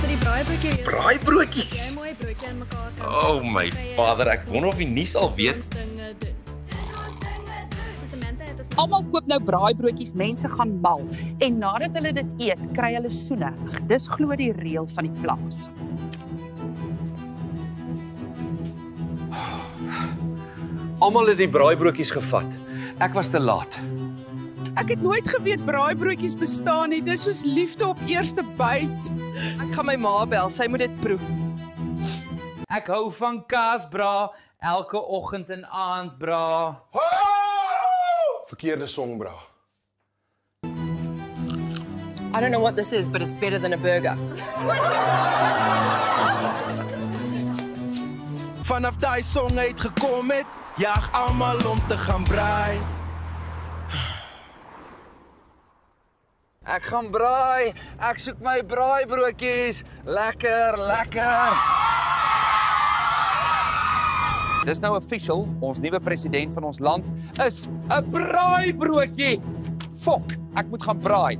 die braaibroodjie. Braaibroodjies? Jy mooi broodjie in mekaar kan. Oh my vader, ek wonder of die nuus al weet. Almal koop nou braaibroodjies, mense gaan mal. En nadat hulle dit eet, kry hulle soene. Dis glo die reël van die plaas. Almal het die braaibroodjies gevat. Ek was te laat. Ek het nooit geweet braaibroodjies bestaan nie. Dis soos liefde op eerste byt. Ek gaan my ma bel, sy moet dit proe. Ek hou van kaasbra, elke oggend en aand bra. Verkeerde song, bra. I don't know what this is, but it's better than a burger. Vanaf daai song uitgekom het, jaag almal om te gaan braai. Ek gaan braai, ek soek my braaibroodjies. Lekker, lekker. Dis nou official, ons nuwe president van ons land is 'n braaibroodjie. Fok, ek moet gaan braai.